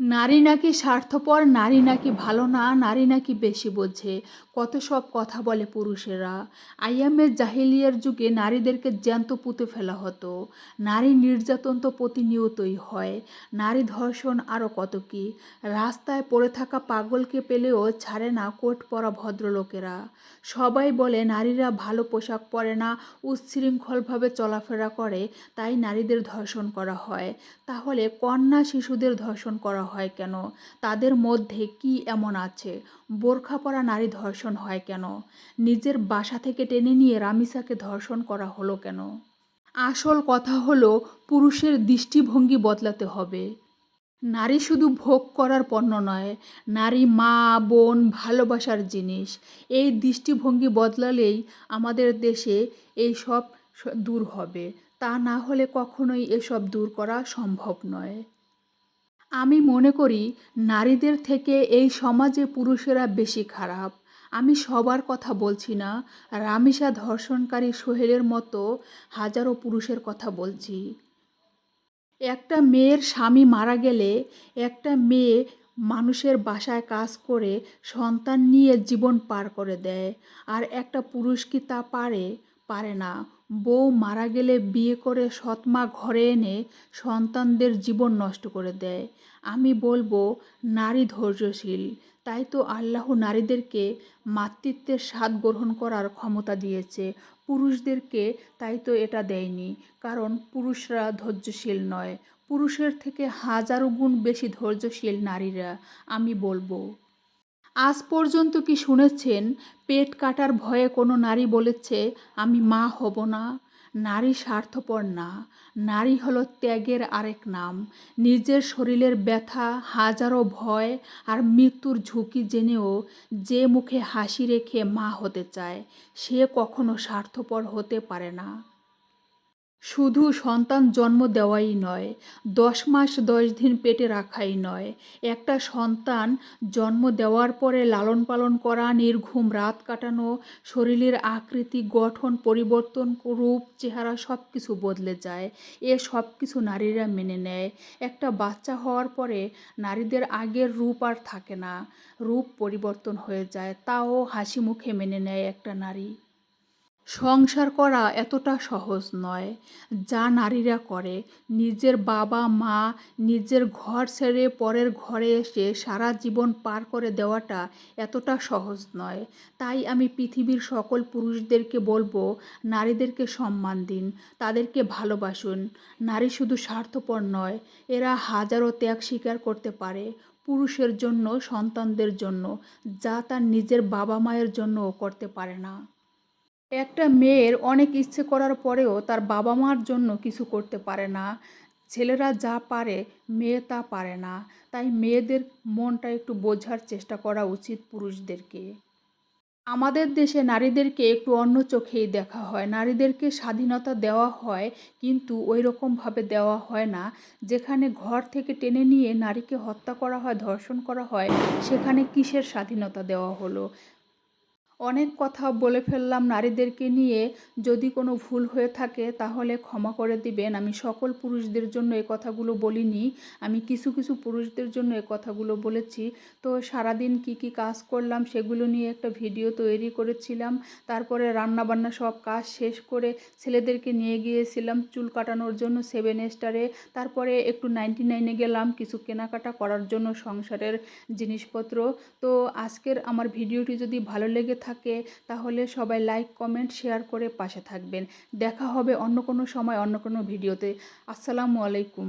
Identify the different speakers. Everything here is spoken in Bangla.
Speaker 1: নারী নাকি স্বার্থপর, নারী নাকি ভালো না, নারী নাকি বেশি বোঝে, কত সব কথা বলে পুরুষেরা। আইয়ামের জাহিলিয়ার যুগে নারীদেরকে জ্যান্ত পুঁতে ফেলা হতো। নারী নির্যাতন তো প্রতিনিয়তই হয়। নারী ধর্ষণ আরও কত কি। রাস্তায় পড়ে থাকা পাগলকে পেলেও ছাড়ে না কোট পরা ভদ্রলোকেরা। সবাই বলে নারীরা ভালো পোশাক পরে না, উচ্ছৃঙ্খলভাবে চলাফেরা করে, তাই নারীদের ধর্ষণ করা হয়। তাহলে কন্যা শিশুদের ধর্ষণ করা হয় কেন? তাদের মধ্যে কি এমন আছে? বোরখা পরা নারী ধর্ষণ হয় কেন? নিজের বাসা থেকে টেনে নিয়ে রামিসাকে ধর্ষণ করা হলো কেন? আসল কথা হলো, পুরুষের দৃষ্টিভঙ্গি বদলাতে হবে। নারী শুধু ভোগ করার পণ্য নয়, নারী মা, বোন, ভালোবাসার জিনিস। এই দৃষ্টিভঙ্গি বদলালেই আমাদের দেশে এই সব দূর হবে। তা না হলে কখনোই এসব দূর করা সম্ভব নয়। আমি মনে করি নারীদের থেকে এই সমাজে পুরুষেরা বেশি খারাপ। আমি সবার কথা বলছি না, রামিসা ধর্ষণকারী সোহেলের মতো হাজারো পুরুষের কথা বলছি। একটা মেয়ের স্বামী মারা গেলে একটা মেয়ে মানুষের বাসায় কাজ করে সন্তান নিয়ে জীবন পার করে দেয়। আর একটা পুরুষ কি তা পারে? পারে না। বউ মারা গেলে বিয়ে করে সৎমা ঘরে এনে সন্তানদের জীবন নষ্ট করে দেয়। আমি বলবো নারী ধৈর্যশীল। তাই তো আল্লাহ নারীদেরকে মাতৃত্বের স্বাদ গ্রহণ করার ক্ষমতা দিয়েছে, পুরুষদেরকে তাই তো এটা দেয়নি। কারণ পুরুষরা ধৈর্যশীল নয়, পুরুষের থেকে হাজারো গুণ বেশি ধৈর্যশীল নারীরা। আমি বলবো, আজ পর্যন্ত কি শুনেছেন পেট কাটার ভয়ে কোনো নারী বলেছে আমি মা হব না? নারী স্বার্থপর না, নারী হলো ত্যাগের আরেক নাম। নিজের শরীরের ব্যথা, হাজারো ভয় আর মৃত্যুর ঝুঁকি জেনেও যে মুখে হাসি রেখে মা হতে চায়, সে কখনো স্বার্থপর হতে পারে না। শুধু সন্তান জন্ম দেওয়াই নয়, 10 মাস 10 দিন পেটে রাখাই নয়, একটা সন্তান জন্ম দেওয়ার পরে লালন পালন করা, নির্ঘুম রাত কাটানো, শরীরের আকৃতি, গঠন পরিবর্তন, রূপ, চেহারা সব কিছু বদলে যায়। এ সব কিছু নারীরা মেনে নেয়। একটা বাচ্চা হওয়ার পরে নারীদের আগের রূপ আর থাকে না, রূপ পরিবর্তন হয়ে যায়, তাও হাসি মুখে মেনে নেয় একটা নারী। সংসার করা এতটা সহজ নয় যা নারীরা করে। নিজের বাবা মা, নিজের ঘর ছেড়ে পরের ঘরে এসে সারা জীবন পার করে দেওয়াটা এতটা সহজ নয়। তাই আমি পৃথিবীর সকল পুরুষদেরকে বলবো, নারীদেরকে সম্মান দিন, তাদেরকে ভালোবাসুন। নারী শুধু স্বার্থপর নয়, এরা হাজারো ত্যাগ স্বীকার করতে পারে পুরুষের জন্য, সন্তানদের জন্য, যা তার নিজের বাবা মায়ের জন্যও করতে পারে না। একটা মেয়ের অনেক ইচ্ছে করার পরেও তার বাবা মার জন্য কিছু করতে পারে না। ছেলেরা যা পারে মেয়ে তা পারে না। তাই মেয়েদের মনটা একটু বোঝার চেষ্টা করা উচিত পুরুষদেরকে। আমাদের দেশে নারীদেরকে একটু অন্য চোখেই দেখা হয়। নারীদেরকে স্বাধীনতা দেওয়া হয়, কিন্তু ওই রকমভাবে দেওয়া হয় না। যেখানে ঘর থেকে টেনে নিয়ে নারীকে হত্যা করা হয়, ধর্ষণ করা হয়, সেখানে কিসের স্বাধীনতা দেওয়া হলো? অনেক কথা বলে ফেললাম নারীদেরকে নিয়ে। যদি কোনো ভুল হয়ে থাকে তাহলে ক্ষমা করে দিবেন। আমি সকল পুরুষদের জন্য এ কথাগুলো বলিনি, আমি কিছু কিছু পুরুষদের জন্য এ কথাগুলো বলেছি। তো সারাদিন কি কি কাজ করলাম সেগুলো নিয়ে একটা ভিডিও তৈরি করেছিলাম। তারপরে রান্নাবান্না সব কাজ শেষ করে ছেলেদেরকে নিয়ে গিয়েছিলাম চুল কাটানোর জন্য 7 স্টারে। তারপরে একটু 99-এ গেলাম কিছু কেনাকাটা করার জন্য সংসারের জিনিসপত্র। তো আজকের আমার ভিডিওটি যদি ভালো লেগে থাকে তাহলে সবাই লাইক, কমেন্ট, শেয়ার করে পাশে থাকবেন। দেখা হবে অন্য কোনো সময় অন্য কোনো ভিডিওতে। আসসালামু আলাইকুম।